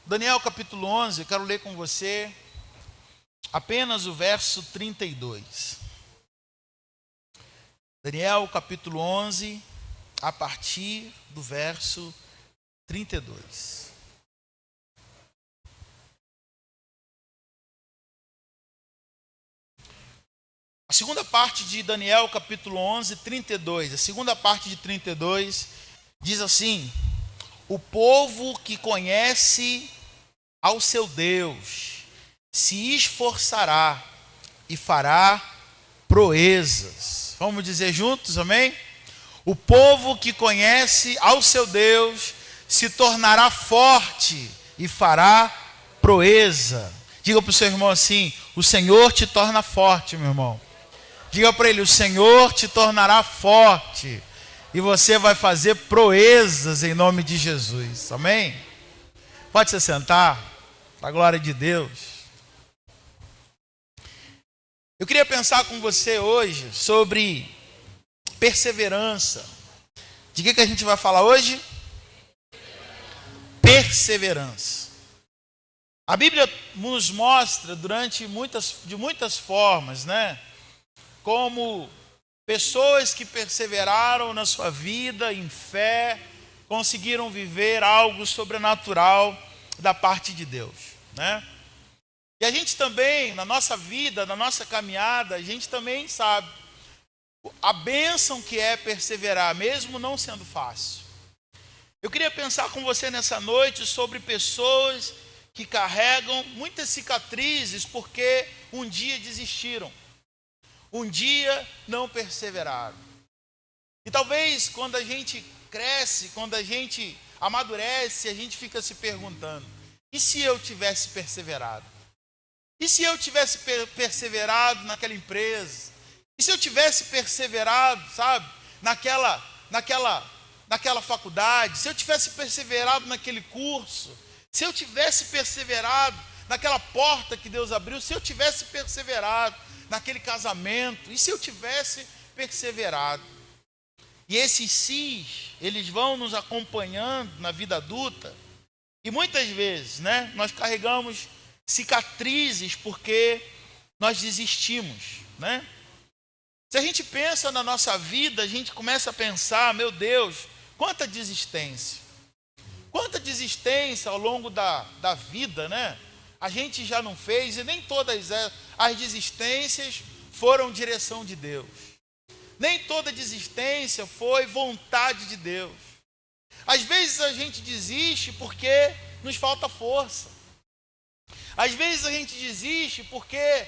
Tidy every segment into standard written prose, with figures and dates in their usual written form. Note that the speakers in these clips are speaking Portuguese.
Daniel capítulo 11, eu quero ler com você apenas o verso 32. Daniel capítulo 11, a partir do verso 32. A segunda parte de Daniel capítulo 11, 32. A segunda parte de 32 diz assim: o povo que conhece ao seu Deus se esforçará e fará proezas. Vamos dizer juntos, amém? O povo que conhece ao seu Deus se tornará forte e fará proeza. Diga para o seu irmão assim: o Senhor te torna forte, meu irmão. Diga para ele: o Senhor te tornará forte e você vai fazer proezas em nome de Jesus. Amém? Pode se sentar, para a glória de Deus. Eu queria pensar com você hoje sobre perseverança. De que a gente vai falar hoje? Perseverança. A Bíblia nos mostra de muitas formas, né? Como pessoas que perseveraram na sua vida em fé, conseguiram viver algo sobrenatural da parte de Deus, né? E a gente também, na nossa vida, na nossa caminhada, a gente também sabe a bênção que é perseverar, mesmo não sendo fácil. Eu queria pensar com você nessa noite sobre pessoas que carregam muitas cicatrizes porque um dia desistiram. Um dia não perseveraram. E talvez quando a gente cresce, quando a gente amadurece, a gente fica se perguntando: e se eu tivesse perseverado? E se eu tivesse perseverado naquela empresa? E se eu tivesse perseverado, sabe, naquela faculdade? Se eu tivesse perseverado naquele curso? Se eu tivesse perseverado naquela porta que Deus abriu? Se eu tivesse perseverado naquele casamento? E se eu tivesse perseverado? E esses sis, eles vão nos acompanhando na vida adulta. E muitas vezes, né, nós carregamos cicatrizes porque nós desistimos, né? Se a gente pensa na nossa vida, a gente começa a pensar: meu Deus, quanta desistência. Quanta desistência ao longo da vida, né? A gente já não fez, e nem todas as desistências foram direção de Deus. Nem toda desistência foi vontade de Deus. Às vezes a gente desiste porque nos falta força. Às vezes a gente desiste porque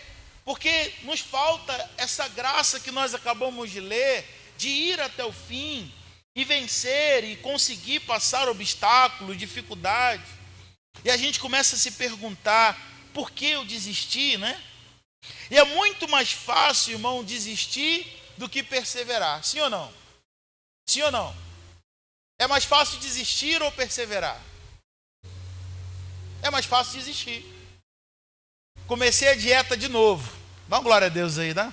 nos falta essa graça que nós acabamos de ler, de ir até o fim e vencer e conseguir passar obstáculos, dificuldades. E a gente começa a se perguntar: por que eu desisti, né? E é muito mais fácil, irmão, desistir do que perseverar. Sim ou não? Sim ou não? É mais fácil desistir ou perseverar? É mais fácil desistir. Comecei a dieta de novo. Dá uma glória a Deus aí, né?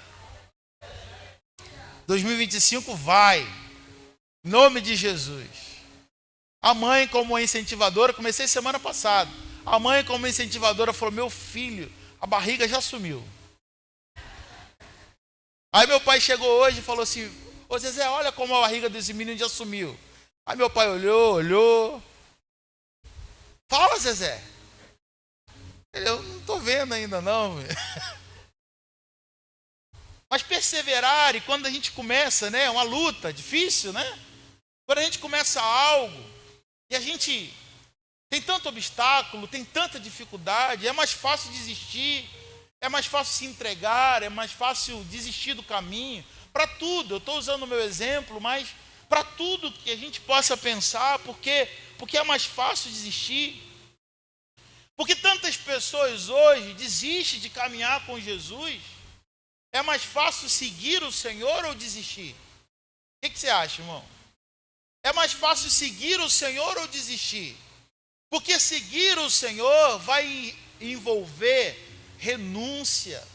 2025 vai. Em nome de Jesus. A mãe, como incentivadora, comecei semana passada. A mãe, como incentivadora, falou: meu filho, a barriga já sumiu. Aí meu pai chegou hoje e falou assim: ô Zezé, olha como a barriga desse menino já sumiu. Aí meu pai olhou. Fala, Zezé. Eu não estou vendo ainda não. Mas perseverar, e quando a gente começa, né, uma luta difícil, né? Quando a gente começa algo e a gente tem tanto obstáculo, tem tanta dificuldade, é mais fácil desistir, é mais fácil se entregar, é mais fácil desistir do caminho. Para tudo, eu estou usando o meu exemplo, mas para tudo que a gente possa pensar, porque é mais fácil desistir. Porque tantas pessoas hoje desistem de caminhar com Jesus. É mais fácil seguir o Senhor ou desistir? O que você acha, irmão? É mais fácil seguir o Senhor ou desistir? Porque seguir o Senhor vai envolver renúncia.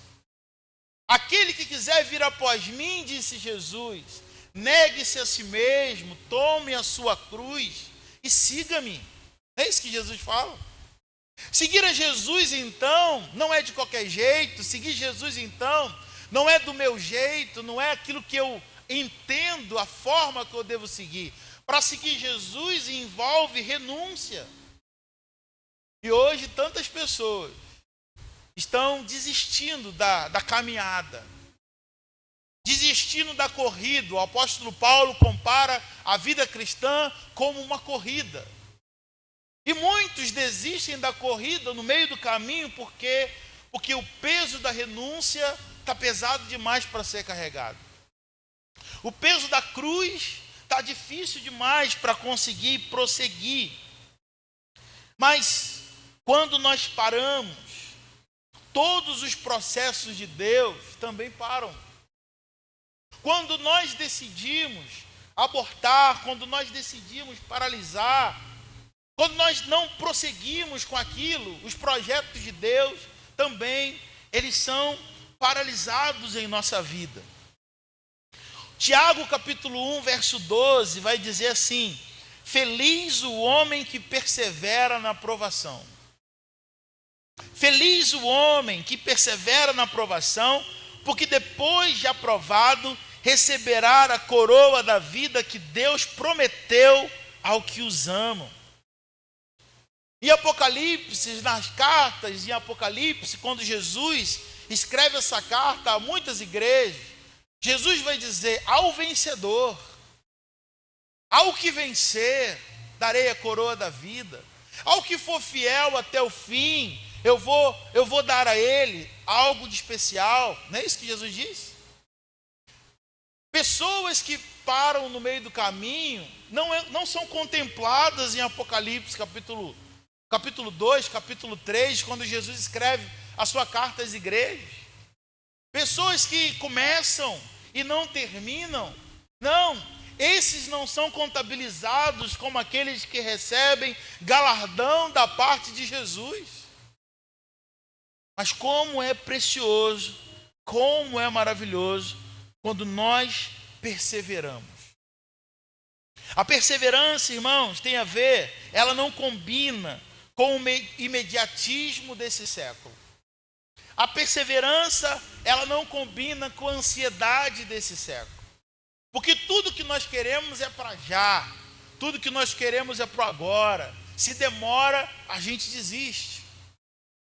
Aquele que quiser vir após mim, disse Jesus, negue-se a si mesmo, tome a sua cruz e siga-me. Não é isso que Jesus fala? Seguir a Jesus, então, não é de qualquer jeito. Seguir Jesus, então, não é do meu jeito, não é aquilo que eu entendo, a forma que eu devo seguir. Para seguir Jesus envolve renúncia. E hoje tantas pessoas estão desistindo da caminhada, desistindo da corrida. O apóstolo Paulo compara a vida cristã como uma corrida. E muitos desistem da corrida no meio do caminho porque o peso da renúncia está pesado demais para ser carregado. O peso da cruz está difícil demais para conseguir prosseguir. Mas quando nós paramos, todos os processos de Deus também param. Quando nós decidimos abortar, quando nós decidimos paralisar, quando nós não prosseguimos com aquilo, os projetos de Deus também, eles são paralisados em nossa vida. Tiago capítulo 1, verso 12, vai dizer assim: feliz o homem que persevera na provação. Feliz o homem que persevera na provação, porque depois de aprovado, receberá a coroa da vida que Deus prometeu ao que os amam. Em Apocalipse, nas cartas em Apocalipse, quando Jesus escreve essa carta a muitas igrejas, Jesus vai dizer: ao vencedor, ao que vencer, darei a coroa da vida. Ao que for fiel até o fim, eu vou dar a ele algo de especial. Não é isso que Jesus diz? Pessoas que param no meio do caminho não são contempladas em Apocalipse capítulo 2, capítulo 3, quando Jesus escreve a sua carta às igrejas. Pessoas que começam e não terminam, esses não são contabilizados como aqueles que recebem galardão da parte de Jesus. Mas como é precioso, como é maravilhoso quando nós perseveramos. A perseverança, irmãos, tem a ver, ela não combina com o imediatismo desse século. A perseverança, ela não combina com a ansiedade desse século. Porque tudo que nós queremos é para já, tudo que nós queremos é para agora. Se demora, a gente desiste.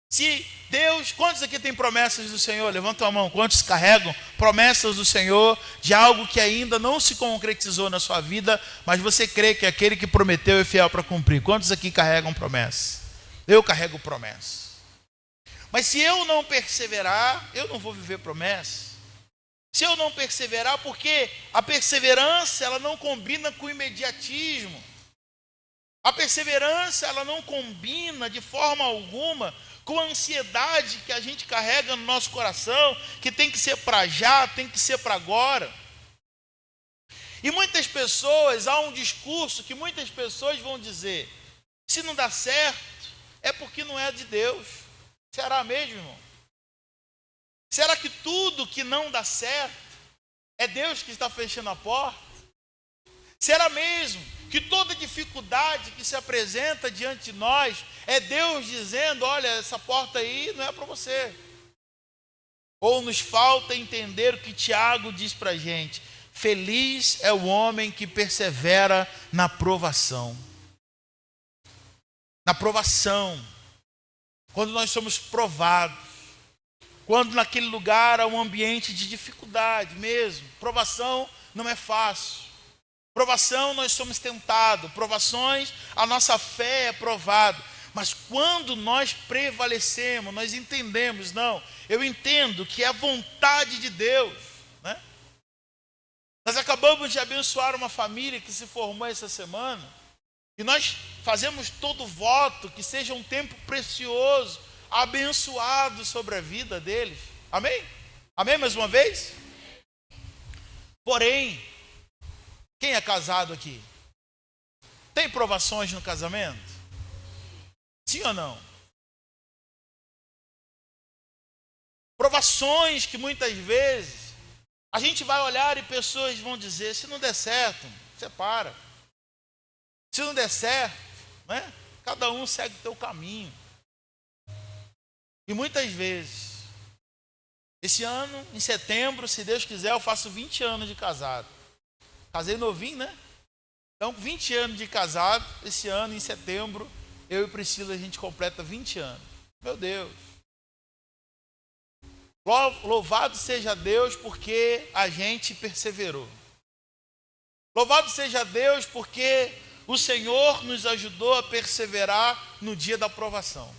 Se Deus, quantos aqui tem promessas do Senhor? Levanta a mão. Quantos carregam promessas do Senhor de algo que ainda não se concretizou na sua vida, mas você crê que aquele que prometeu é fiel para cumprir? Quantos aqui carregam promessa? Eu carrego promessa. Mas se eu não perseverar, eu não vou viver promessa. Se eu não perseverar, porque a perseverança, ela não combina com o imediatismo. A perseverança, ela não combina de forma alguma com a ansiedade que a gente carrega no nosso coração, que tem que ser para já, tem que ser para agora. E muitas pessoas, há um discurso que muitas pessoas vão dizer: se não dá certo, é porque não é de Deus. Será mesmo, irmão? Será que tudo que não dá certo é Deus que está fechando a porta? Será mesmo que toda dificuldade que se apresenta diante de nós é Deus dizendo: olha, essa porta aí não é para você? Ou nos falta entender o que Tiago diz para a gente: feliz é o homem que persevera na provação. Na provação, quando nós somos provados, quando naquele lugar há um ambiente de dificuldade mesmo. Provação não é fácil. Provação, nós somos tentados. Provações, a nossa fé é provada. Mas quando nós prevalecemos, nós entendemos, eu entendo que é a vontade de Deus, né? Nós acabamos de abençoar uma família que se formou essa semana, e nós fazemos todo voto que seja um tempo precioso, abençoado sobre a vida deles. Amém? Amém mais uma vez? Porém, quem é casado aqui? Tem provações no casamento? Sim ou não? Provações que muitas vezes a gente vai olhar e pessoas vão dizer: se não der certo, separa. Se não der certo, né? Cada um segue o seu caminho. E muitas vezes, esse ano, em setembro, se Deus quiser, eu faço 20 anos de casado. Casei novinho, né? Então, 20 anos de casado, esse ano, em setembro, eu e Priscila, a gente completa 20 anos. Meu Deus. Louvado seja Deus porque a gente perseverou. Louvado seja Deus porque o Senhor nos ajudou a perseverar no dia da provação.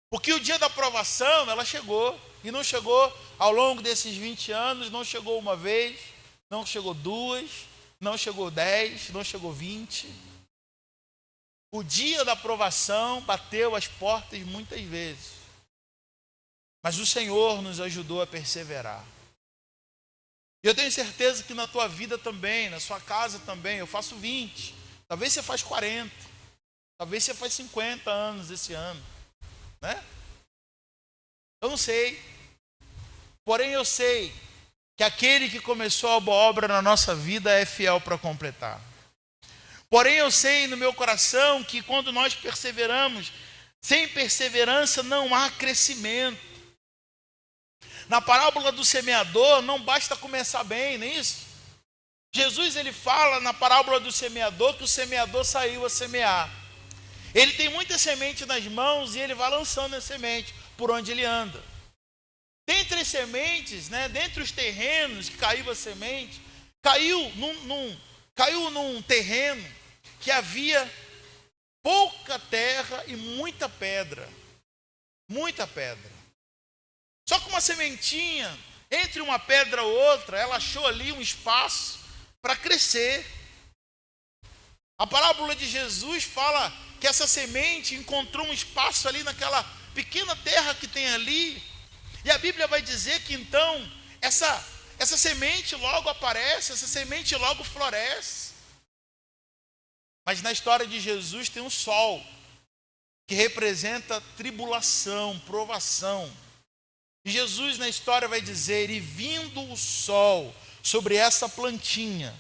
Porque o dia da provação, ela chegou. E não chegou ao longo desses 20 anos, não chegou uma vez, não chegou duas, não chegou 10, não chegou 20. O dia da provação bateu as portas muitas vezes. Mas o Senhor nos ajudou a perseverar. E eu tenho certeza que na tua vida também, na sua casa também, eu faço 20. Talvez você faz 40. Talvez você faz 50 anos esse ano. Né? Eu não sei. Porém eu sei que aquele que começou a boa obra na nossa vida é fiel para completar. Porém eu sei no meu coração que quando nós perseveramos, sem perseverança não há crescimento. Na parábola do semeador, não basta começar bem, não é isso? Jesus ele fala na parábola do semeador que o semeador saiu a semear. Ele tem muita semente nas mãos e ele vai lançando a semente por onde ele anda. Dentre as sementes, né, dentre os terrenos que caiu a semente, caiu num terreno que havia pouca terra e muita pedra. Muita pedra. Só que uma sementinha, entre uma pedra ou outra, ela achou ali um espaço para crescer. A parábola de Jesus fala que essa semente encontrou um espaço ali naquela pequena terra que tem ali. E a Bíblia vai dizer que então essa semente logo aparece, essa semente logo floresce. Mas na história de Jesus tem um sol, que representa tribulação, provação. E Jesus na história vai dizer, e vindo o sol sobre essa plantinha,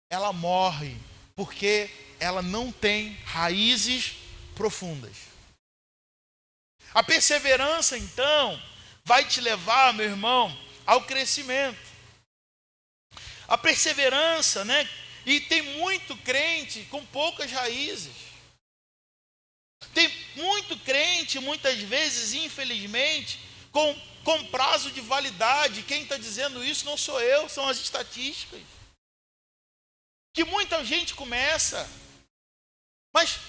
ela morre, porque ela não tem raízes profundas. A perseverança, então, vai te levar, meu irmão, ao crescimento. A perseverança, né? E tem muito crente com poucas raízes. Tem muito crente, muitas vezes, infelizmente, com prazo de validade. Quem está dizendo isso não sou eu, são as estatísticas. Que muita gente começa, mas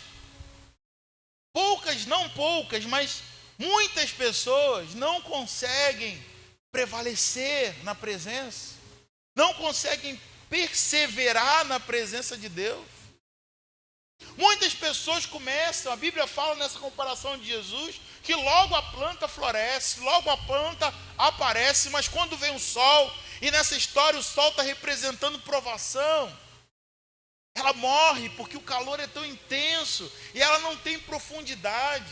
mas muitas pessoas não conseguem prevalecer na presença, não conseguem perseverar na presença de Deus. Muitas pessoas começam, a Bíblia fala nessa comparação de Jesus, que logo a planta floresce, logo a planta aparece, mas quando vem o sol, e nessa história o sol está representando provação, ela morre porque o calor é tão intenso e ela não tem profundidade.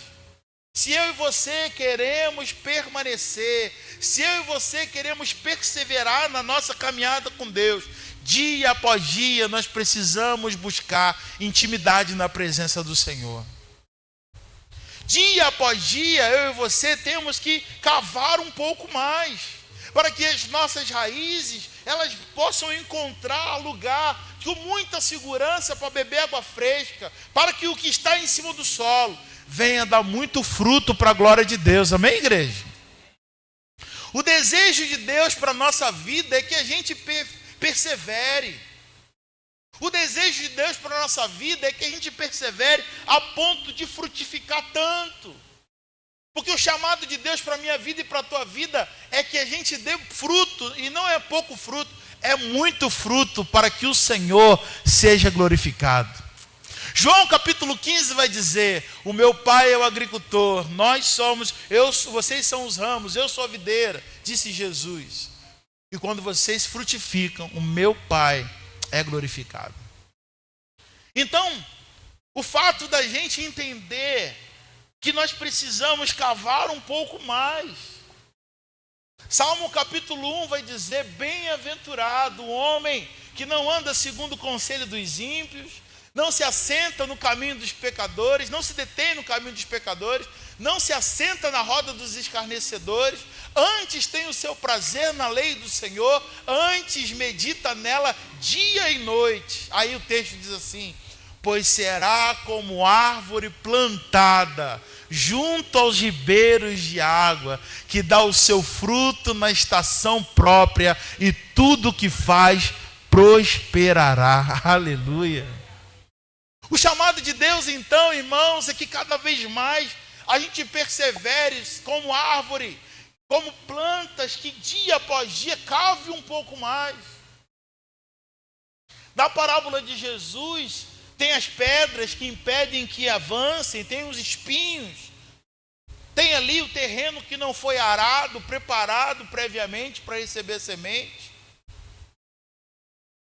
Se eu e você queremos permanecer, se eu e você queremos perseverar na nossa caminhada com Deus, dia após dia nós precisamos buscar intimidade na presença do Senhor. Dia após dia eu e você temos que cavar um pouco mais, para que as nossas raízes elas possam encontrar lugar com muita segurança para beber água fresca, para que o que está em cima do solo venha dar muito fruto para a glória de Deus. Amém, igreja? O desejo de Deus para a nossa vida é que a gente persevere. O desejo de Deus para a nossa vida é que a gente persevere a ponto de frutificar tanto. Porque o chamado de Deus para a minha vida e para a tua vida é que a gente dê fruto, e não é pouco fruto, é muito fruto para que o Senhor seja glorificado. João capítulo 15 vai dizer, o meu pai é o agricultor, vocês são os ramos, eu sou a videira, disse Jesus. E quando vocês frutificam, o meu pai é glorificado. Então, o fato da gente entender que nós precisamos cavar um pouco mais. Salmo capítulo 1 vai dizer, bem-aventurado o homem que não anda segundo o conselho dos ímpios, não se assenta no caminho dos pecadores, não se detém no caminho dos pecadores, não se assenta na roda dos escarnecedores, antes tem o seu prazer na lei do Senhor, antes medita nela dia e noite. Aí o texto diz assim: pois será como árvore plantada junto aos ribeiros de água, que dá o seu fruto na estação própria, e tudo que faz prosperará. Aleluia. O chamado de Deus, então, irmãos, é que cada vez mais a gente persevere como árvore, como plantas que dia após dia cave um pouco mais. Na parábola de Jesus, tem as pedras que impedem que avancem, tem os espinhos, tem ali o terreno que não foi arado, preparado previamente para receber semente.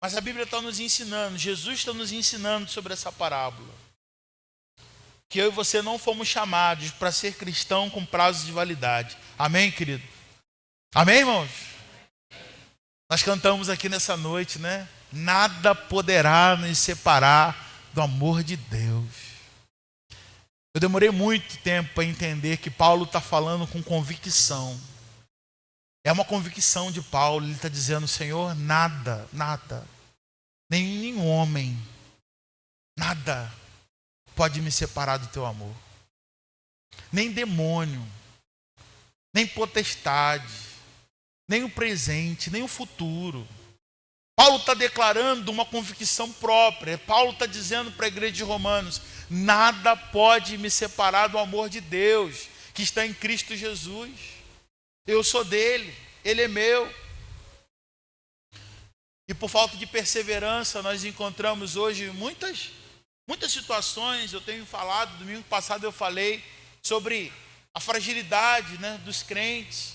Mas a Bíblia está nos ensinando, Jesus está nos ensinando sobre essa parábola, que eu e você não fomos chamados para ser cristão com prazo de validade. Amém, querido? Amém, irmãos? Nós cantamos aqui nessa noite, né? Nada poderá nos separar do amor de Deus. Eu demorei muito tempo para entender que Paulo está falando com convicção. É uma convicção de Paulo. Ele está dizendo: Senhor, nada, nenhum homem, nada pode me separar do teu amor. Nem demônio, nem potestade, nem o presente, nem o futuro. Paulo está declarando uma convicção própria. Paulo está dizendo para a igreja de Romanos: nada pode me separar do amor de Deus que está em Cristo Jesus. Eu sou dele, ele é meu. E por falta de perseverança, nós encontramos hoje muitas situações. Eu tenho falado, domingo passado eu falei sobre a fragilidade, né, dos crentes.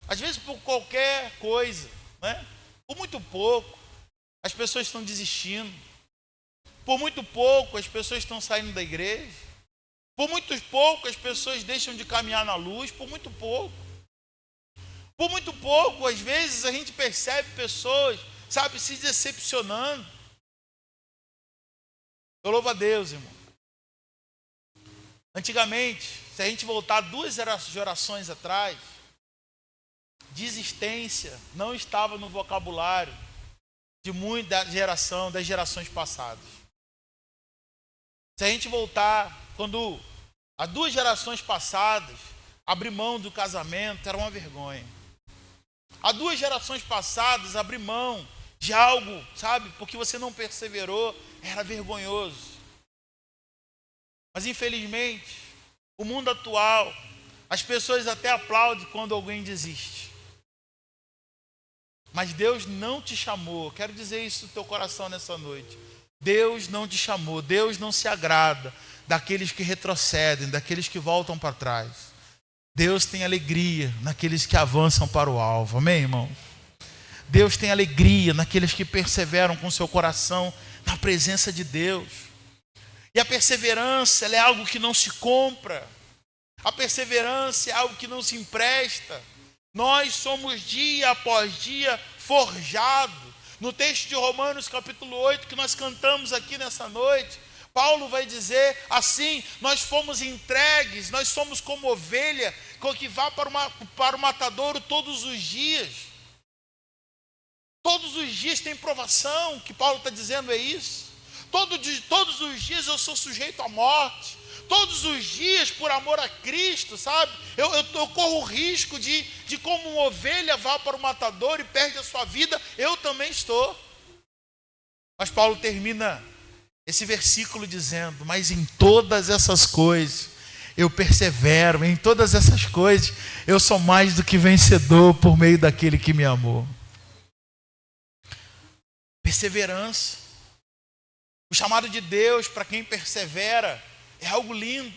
Às vezes por qualquer coisa, né? Por muito pouco, as pessoas estão desistindo. Por muito pouco, as pessoas estão saindo da igreja. Por muito pouco, as pessoas deixam de caminhar na luz. Por muito pouco. Por muito pouco, às vezes, a gente percebe pessoas, sabe, se decepcionando. Eu louvo a Deus, irmão. Antigamente, se a gente voltar 2 gerações atrás, desistência não estava no vocabulário de muita geração, das gerações passadas. Se a gente voltar, quando há 2 gerações passadas, abrir mão do casamento era uma vergonha. Há 2 gerações passadas, abrir mão de algo, sabe, porque você não perseverou, era vergonhoso. Mas infelizmente, o mundo atual, as pessoas até aplaudem quando alguém desiste. Mas Deus não te chamou, quero dizer isso no teu coração nessa noite. Deus não te chamou, Deus não se agrada daqueles que retrocedem, daqueles que voltam para trás. Deus tem alegria naqueles que avançam para o alvo, amém, irmão? Deus tem alegria naqueles que perseveram com seu coração na presença de Deus. E a perseverança, ela é algo que não se compra. A perseverança é algo que não se empresta. Nós somos dia após dia forjados. No texto de Romanos capítulo 8, que nós cantamos aqui nessa noite, Paulo vai dizer assim: nós fomos entregues, nós somos como ovelha que vai para o matadouro todos os dias. Todos os dias tem provação, que Paulo está dizendo é isso. Todos os dias eu sou sujeito à morte. Todos os dias, por amor a Cristo, sabe? Eu corro o risco de como uma ovelha vá para o matador e perde a sua vida, eu também estou. Mas Paulo termina esse versículo dizendo: mas em todas essas coisas eu persevero, em todas essas coisas eu sou mais do que vencedor por meio daquele que me amou. Perseverança. O chamado de Deus para quem persevera é algo lindo.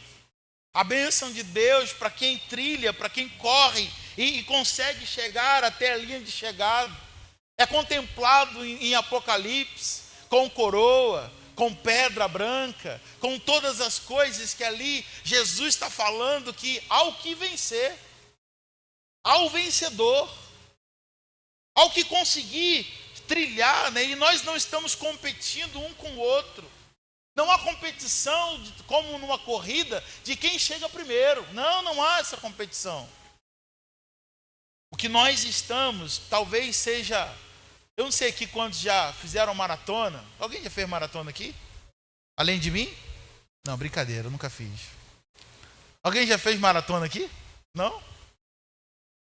A bênção de Deus para quem trilha, para quem corre e consegue chegar até a linha de chegada. É contemplado em Apocalipse, com coroa, com pedra branca, com todas as coisas que ali Jesus está falando que ao que vencer, ao vencedor, ao que conseguir trilhar, né? E nós não estamos competindo um com o outro. Não há competição, como numa corrida, de quem chega primeiro. Não há essa competição. O que nós estamos, talvez seja... Eu não sei aqui quantos já fizeram maratona. Alguém já fez maratona aqui? Além de mim? Não, brincadeira, eu nunca fiz. Alguém já fez maratona aqui? Não?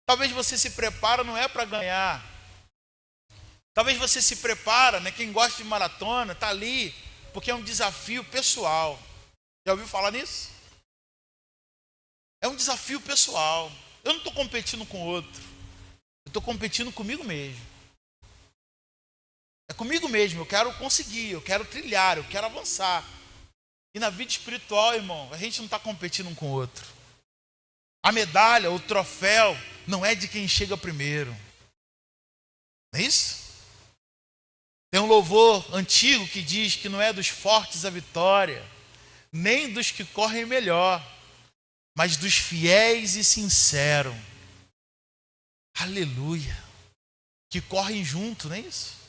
Talvez você se prepara, não é para ganhar. Talvez você se prepara, né? Quem gosta de maratona, está ali, porque é um desafio pessoal. Já ouviu falar nisso? É um desafio pessoal. Eu não estou competindo com outro. Eu estou competindo comigo mesmo. É comigo mesmo, eu quero conseguir, eu quero trilhar, eu quero avançar. E na vida espiritual, irmão, a gente não está competindo um com o outro. A medalha, o troféu, não é de quem chega primeiro. Não é isso? Tem um louvor antigo que diz que não é dos fortes a vitória, nem dos que correm melhor, mas dos fiéis e sinceros. Aleluia. Que correm junto, não é isso?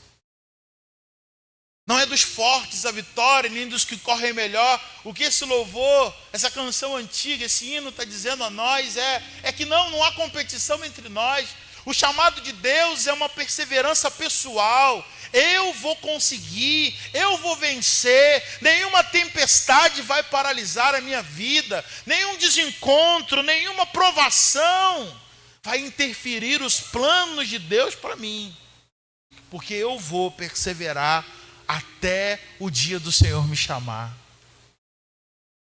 Não é dos fortes a vitória, nem dos que correm melhor. O que esse louvor, essa canção antiga, esse hino está dizendo a nós é que não há competição entre nós. O chamado de Deus é uma perseverança pessoal. Eu vou conseguir, eu vou vencer. Nenhuma tempestade vai paralisar a minha vida. Nenhum desencontro, nenhuma provação vai interferir os planos de Deus para mim. Porque eu vou perseverar até o dia do Senhor me chamar.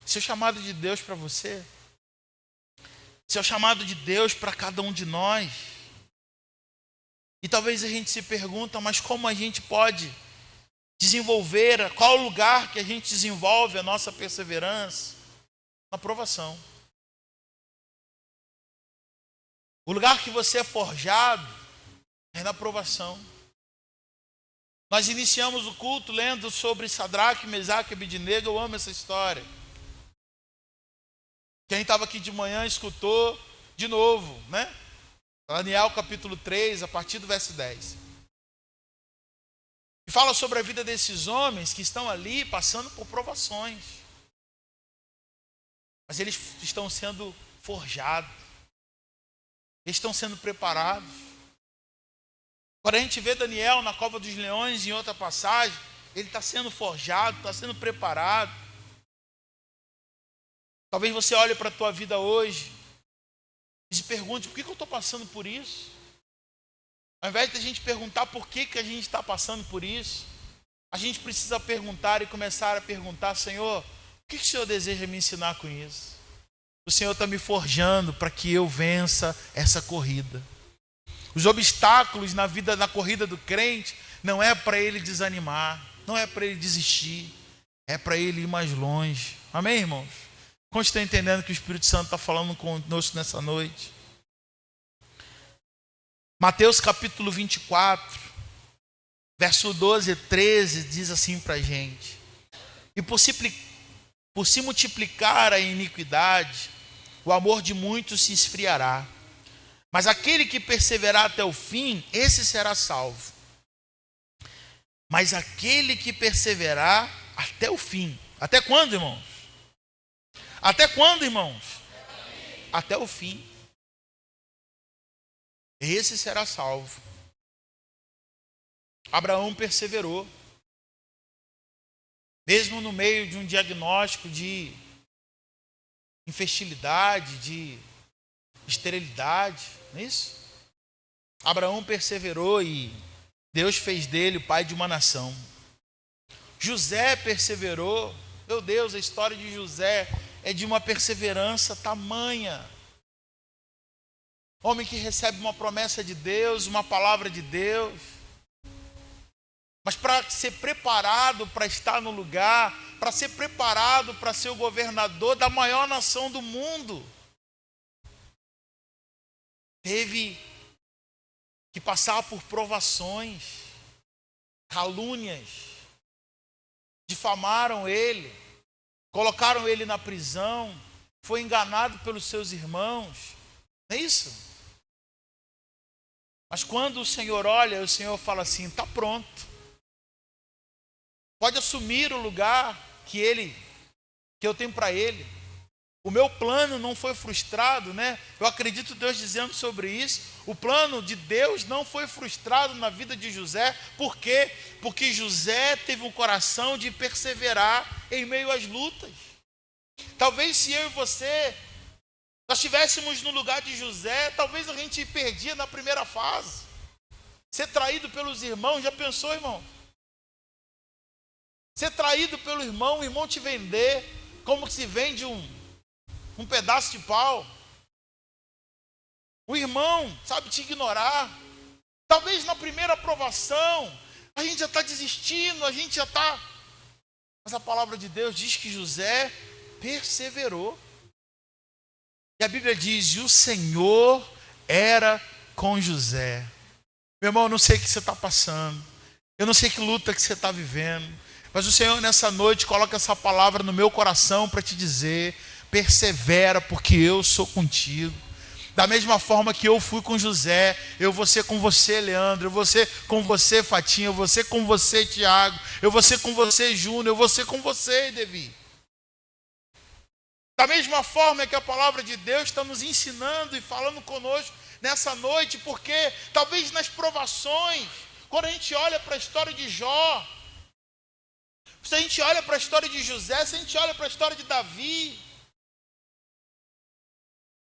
Esse é o chamado de Deus para você. Esse é o chamado de Deus para cada um de nós. E talvez a gente se pergunta, mas como a gente pode desenvolver, qual o lugar que a gente desenvolve a nossa perseverança? Na provação. O lugar que você é forjado é na provação. Nós iniciamos o culto lendo sobre Sadraque, Mesaque e Abednego. Eu amo essa história. Quem estava aqui de manhã escutou de novo, né? Daniel capítulo 3, a partir do verso 10. E fala sobre a vida desses homens que estão ali passando por provações. Mas eles estão sendo forjados. Eles estão sendo preparados. Quando a gente vê Daniel na cova dos leões, em outra passagem, ele está sendo forjado, está sendo preparado. Talvez você olhe para a tua vida hoje e se pergunte, por que eu estou passando por isso? Ao invés de a gente perguntar por que a gente está passando por isso, a gente precisa perguntar e começar a perguntar, Senhor, o que o Senhor deseja me ensinar com isso? O Senhor está me forjando para que eu vença essa corrida. Os obstáculos na vida, na corrida do crente, não é para ele desanimar, não é para ele desistir, é para ele ir mais longe. Amém, irmãos? Como estão entendendo que o Espírito Santo está falando conosco nessa noite? Mateus capítulo 24, verso 12 e 13, diz assim para a gente: E por se multiplicar a iniquidade, o amor de muitos se esfriará. Mas aquele que perseverar até o fim, esse será salvo. Mas aquele que perseverar até o fim. Até quando, irmãos? Até quando, irmãos? Até o fim. Esse será salvo. Abraão perseverou. Mesmo no meio de um diagnóstico de infertilidade, de esterilidade, não é isso? Abraão perseverou e Deus fez dele o pai de uma nação. José perseverou. Meu Deus, a história de José é de uma perseverança tamanha. Homem que recebe uma promessa de Deus, uma palavra de Deus. Mas para ser preparado para estar no lugar, para ser preparado para ser o governador da maior nação do mundo, teve que passar por provações, calúnias, difamaram ele, colocaram ele na prisão, foi enganado pelos seus irmãos, não é isso? Mas quando o Senhor olha, o Senhor fala assim, está pronto, pode assumir o lugar, que eu tenho para ele. O meu plano não foi frustrado, né? Eu acredito Deus dizendo sobre isso. O plano de Deus não foi frustrado na vida de José. Por quê? Porque José teve um coração de perseverar em meio às lutas. Talvez se eu e você, nós estivéssemos no lugar de José, talvez a gente perdia na primeira fase. Ser traído pelos irmãos, já pensou, irmão? Ser traído pelo irmão, o irmão te vender como se vende um pedaço de pau. O irmão, sabe, te ignorar. Talvez na primeira aprovação, a gente já está desistindo, a gente já está... Mas a palavra de Deus diz que José perseverou. E a Bíblia diz, e o Senhor era com José. Meu irmão, eu não sei o que você está passando. Eu não sei que luta que você está vivendo. Mas o Senhor nessa noite coloca essa palavra no meu coração para te dizer: persevera, porque eu sou contigo. Da mesma forma que eu fui com José, eu vou ser com você, Leandro, eu vou ser com você, Fatinha, eu vou ser com você, Tiago, eu vou ser com você, Júnior, eu vou ser com você, Devi. Da mesma forma que a palavra de Deus está nos ensinando e falando conosco nessa noite, porque talvez nas provações, quando a gente olha para a história de Jó, se a gente olha para a história de José, se a gente olha para a história de Davi,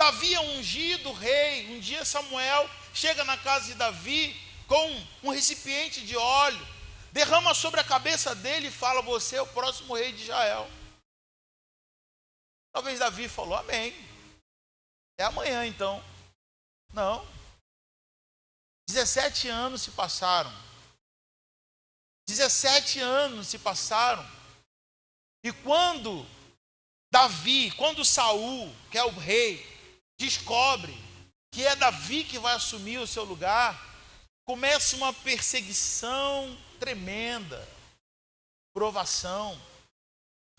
Davi é ungido rei. Um dia Samuel chega na casa de Davi com um recipiente de óleo, derrama sobre a cabeça dele e fala: você é o próximo rei de Israel. Talvez Davi falou: amém, é amanhã então. Não. 17 anos se passaram. 17 anos se passaram. E quando Saul, que é o rei, descobre que é Davi que vai assumir o seu lugar, começa uma perseguição tremenda, provação,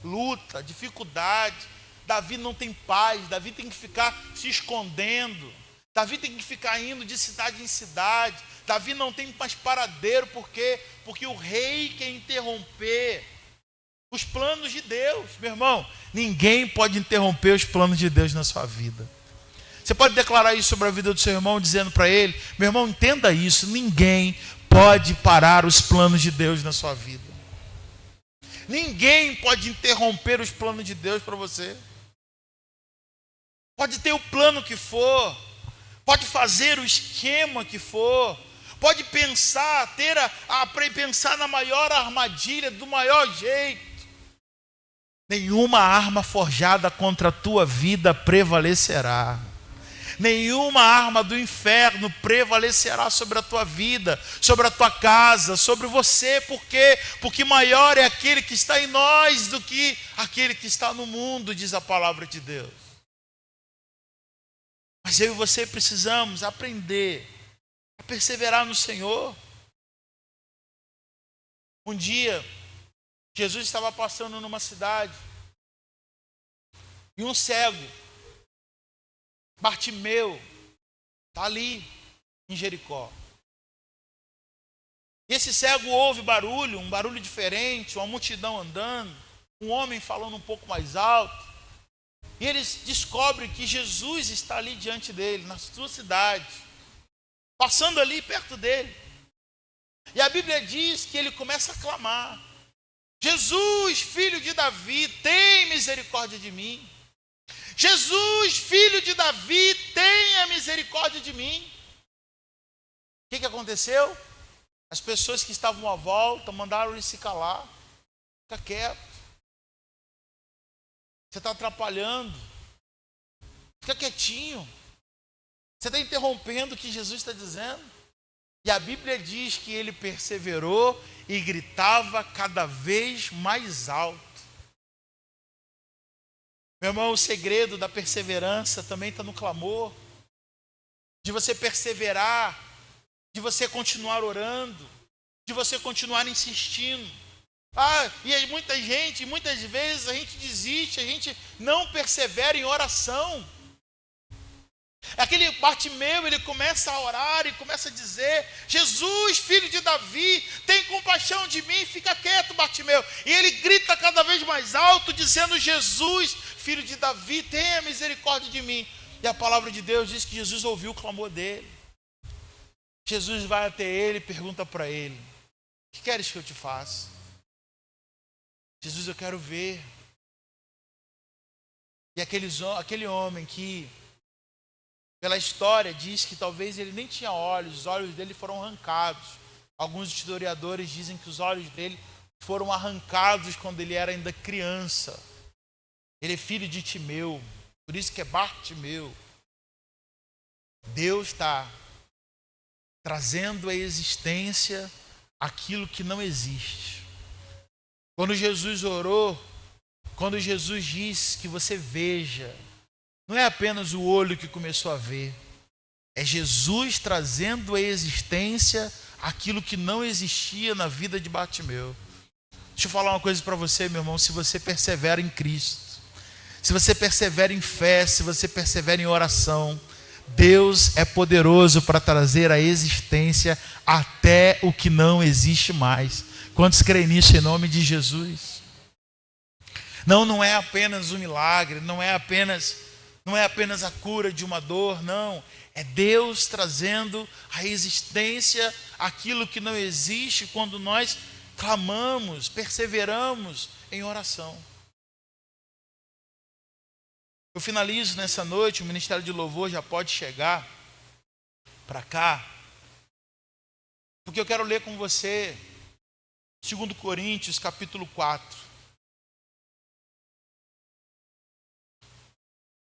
luta, dificuldade. Davi não tem paz, Davi tem que ficar se escondendo, Davi tem que ficar indo de cidade em cidade, Davi não tem mais paradeiro. Por quê? Porque o rei quer interromper os planos de Deus. Meu irmão, ninguém pode interromper os planos de Deus na sua vida. Você pode declarar isso sobre a vida do seu irmão, dizendo para ele: meu irmão, entenda isso, ninguém pode parar os planos de Deus na sua vida. Ninguém pode interromper os planos de Deus para você. Pode ter o plano que for, pode fazer o esquema que for, pode pensar, pensar na maior armadilha, do maior jeito. Nenhuma arma forjada contra a tua vida prevalecerá. Nenhuma arma do inferno prevalecerá sobre a tua vida, sobre a tua casa, sobre você. Por quê? Porque maior é aquele que está em nós do que aquele que está no mundo, diz a palavra de Deus. Mas eu e você precisamos aprender a perseverar no Senhor. Um dia, Jesus estava passando numa cidade e um cego, Bartimeu, está ali em Jericó. E esse cego ouve barulho, um barulho diferente, uma multidão andando, um homem falando um pouco mais alto. E eles descobrem que Jesus está ali diante dele, na sua cidade, passando ali perto dele. E a Bíblia diz que ele começa a clamar: Jesus, filho de Davi, tem misericórdia de mim. Jesus, filho de Davi, tenha misericórdia de mim. O que aconteceu? As pessoas que estavam à volta mandaram ele se calar. Fica quieto. Você está atrapalhando. Fica quietinho. Você está interrompendo o que Jesus está dizendo. E a Bíblia diz que ele perseverou e gritava cada vez mais alto. Meu irmão, o segredo da perseverança também está no clamor. De você perseverar, de você continuar orando, de você continuar insistindo. E muitas vezes a gente desiste, a gente não persevera em oração. Aquele Bartimeu, ele começa a orar e começa a dizer: Jesus, filho de Davi, tem compaixão de mim. Fica quieto, Bartimeu. E ele grita cada vez mais alto, dizendo: Jesus, filho de Davi, tenha misericórdia de mim. E a palavra de Deus diz que Jesus ouviu o clamor dele. Jesus vai até ele e pergunta para ele: o que queres que eu te faça? Jesus, eu quero ver. E aquele homem que, pela história, diz que talvez ele nem tinha olhos, os olhos dele foram arrancados. Alguns historiadores dizem que os olhos dele foram arrancados quando ele era ainda criança. Ele é filho de Timeu, por isso que é Bartimeu. Deus está trazendo à existência aquilo que não existe. Quando Jesus orou, quando Jesus disse que você veja, não é apenas o olho que começou a ver, é Jesus trazendo à existência aquilo que não existia na vida de Bartimeu. Deixa eu falar uma coisa para você, meu irmão: se você persevera em Cristo, se você persevera em fé, se você persevera em oração, Deus é poderoso para trazer à existência até o que não existe mais. Quantos creem nisso em nome de Jesus? Não é apenas um milagre, não é apenas a cura de uma dor, não. É Deus trazendo à existência aquilo que não existe quando nós clamamos, perseveramos em oração. Eu finalizo nessa noite, o Ministério de Louvor já pode chegar para cá, porque eu quero ler com você 2 Coríntios capítulo 4.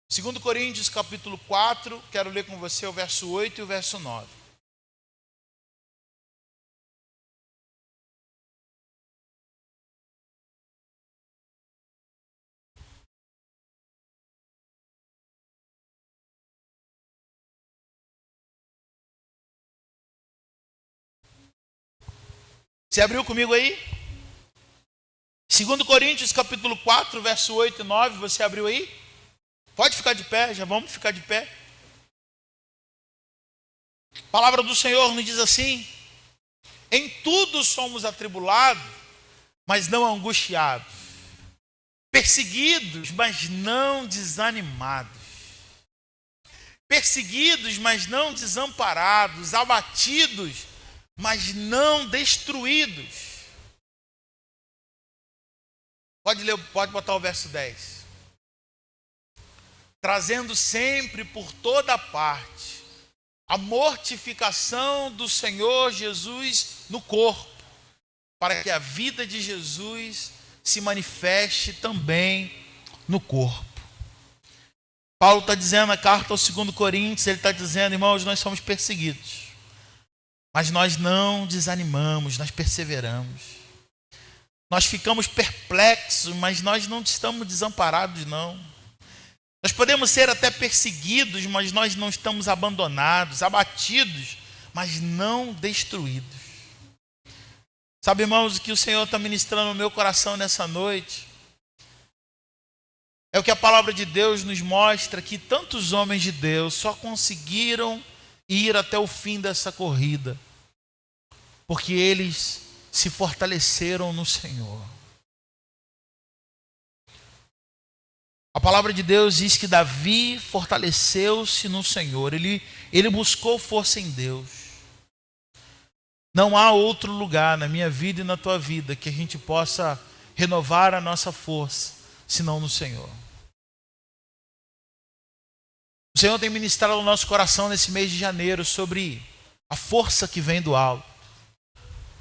2 Coríntios capítulo 4, quero ler com você o verso 8 e o verso 9. Você abriu comigo aí? 2 Coríntios capítulo 4, verso 8 e 9, você abriu aí? Pode ficar de pé, já vamos ficar de pé. A palavra do Senhor nos diz assim: em tudo somos atribulados, mas não angustiados, perseguidos, mas não desanimados, perseguidos, mas não desamparados, abatidos, mas não destruídos. Pode ler, pode botar o verso 10. Trazendo sempre por toda parte a mortificação do Senhor Jesus no corpo, para que a vida de Jesus se manifeste também no corpo. Paulo está dizendo na carta aos 2 Coríntios, ele está dizendo: irmãos, nós somos perseguidos, mas nós não desanimamos, nós perseveramos. Nós ficamos perplexos, mas nós não estamos desamparados, não. Nós podemos ser até perseguidos, mas nós não estamos abandonados, abatidos, mas não destruídos. Sabe, irmãos, o que o Senhor está ministrando no meu coração nessa noite? É o que a palavra de Deus nos mostra, que tantos homens de Deus só conseguiram ir até o fim dessa corrida, porque eles se fortaleceram no Senhor. A palavra de Deus diz que Davi fortaleceu-se no Senhor, ele buscou força em Deus. Não há outro lugar na minha vida e na tua vida que a gente possa renovar a nossa força, senão no Senhor. O Senhor tem ministrado no nosso coração nesse mês de janeiro sobre a força que vem do alto.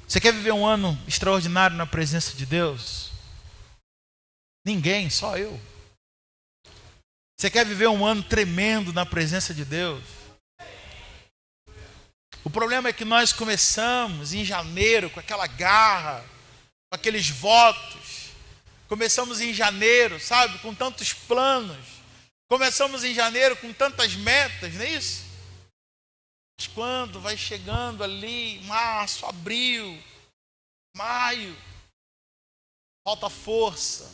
Você quer viver um ano extraordinário na presença de Deus? Ninguém, só eu. Você quer viver um ano tremendo na presença de Deus? O problema é que nós começamos em janeiro com aquela garra, com aqueles votos. Começamos em janeiro, sabe, com tantos planos. Começamos em janeiro com tantas metas, não é isso? Mas quando vai chegando ali, março, abril, maio, falta força.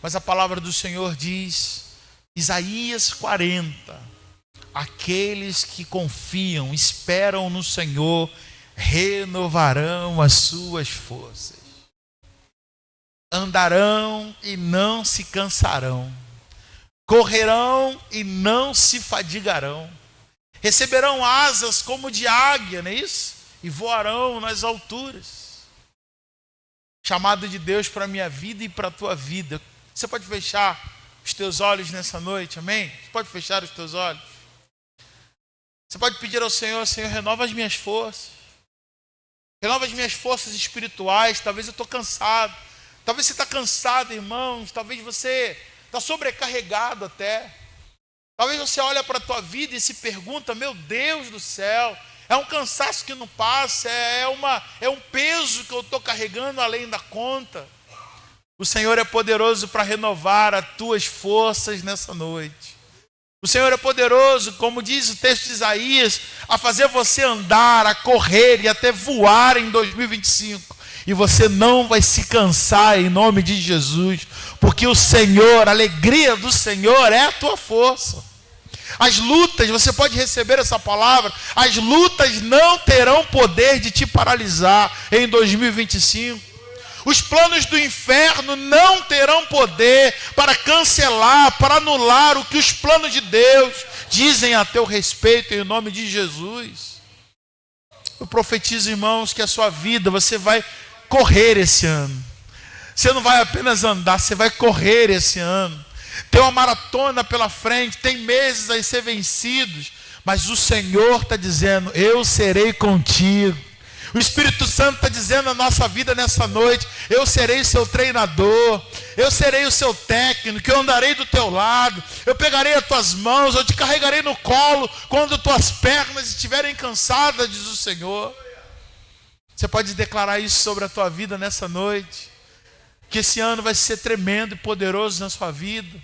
Mas a palavra do Senhor diz Isaías 40. Aqueles que confiam, esperam no Senhor, renovarão as suas forças. Andarão e não se cansarão. Correrão e não se fadigarão. Receberão asas como de águia, não é isso? E voarão nas alturas. Chamado de Deus para a minha vida e para a tua vida. Você pode fechar os teus olhos nessa noite, amém? Você pode fechar os teus olhos. Você pode pedir ao Senhor, Senhor, renova as minhas forças. Renova as minhas forças espirituais. Talvez eu estou cansado. Talvez você está cansado, irmãos. Talvez você está sobrecarregado até. Talvez você olha para a tua vida e se pergunta, meu Deus do céu, é um cansaço que não passa, é um peso que eu estou carregando além da conta. O Senhor é poderoso para renovar as tuas forças nessa noite. O Senhor é poderoso, como diz o texto de Isaías, a fazer você andar, a correr e até voar em 2025. E você não vai se cansar em nome de Jesus, porque o Senhor, a alegria do Senhor é a tua força. As lutas, você pode receber essa palavra, as lutas não terão poder de te paralisar em 2025. Os planos do inferno não terão poder para cancelar, para anular o que os planos de Deus dizem a teu respeito em nome de Jesus. Eu profetizo, irmãos, que a sua vida, você vai correr esse ano. Você não vai apenas andar, você vai correr esse ano. Tem uma maratona pela frente, tem meses a ser vencidos, mas o Senhor está dizendo, eu serei contigo. O Espírito Santo está dizendo na nossa vida nessa noite, eu serei o seu treinador, eu serei o seu técnico, eu andarei do teu lado, eu pegarei as tuas mãos, eu te carregarei no colo quando tuas pernas estiverem cansadas, diz o Senhor. Você pode declarar isso sobre a tua vida nessa noite, que esse ano vai ser tremendo e poderoso na sua vida.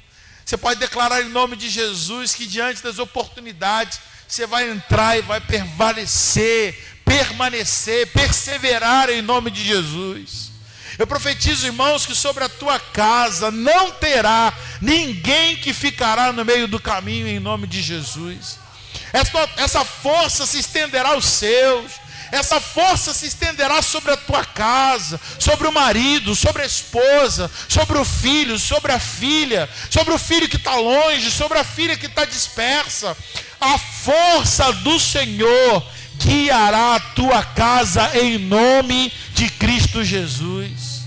Você pode declarar em nome de Jesus que diante das oportunidades, você vai entrar e vai permanecer, perseverar em nome de Jesus. Eu profetizo, irmãos, que sobre a tua casa não terá ninguém que ficará no meio do caminho em nome de Jesus. Essa força se estenderá aos seus. Essa força se estenderá sobre a tua casa, sobre o marido, sobre a esposa, sobre o filho, sobre a filha, sobre o filho que está longe, sobre a filha que está dispersa. A força do Senhor guiará a tua casa em nome de Cristo Jesus.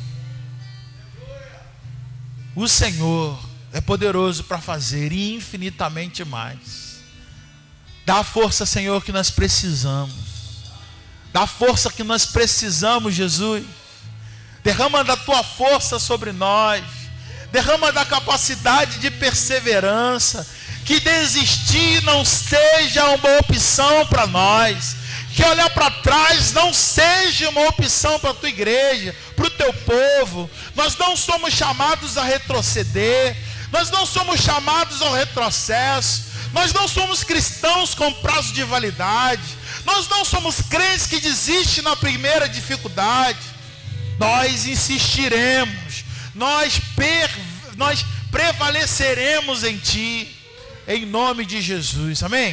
O Senhor é poderoso para fazer infinitamente mais. Dá a força, Senhor, que nós precisamos. Dá a força que nós precisamos, Jesus. Derrama da tua força sobre nós. Derrama da capacidade de perseverança. Que desistir não seja uma opção para nós. Que olhar para trás não seja uma opção para a tua igreja, para o teu povo. Nós não somos chamados a retroceder. Nós não somos chamados ao retrocesso. Nós não somos cristãos com prazo de validade. Nós não somos crentes que desistem na primeira dificuldade. Nós insistiremos. Nós prevaleceremos em Ti. Em nome de Jesus. Amém?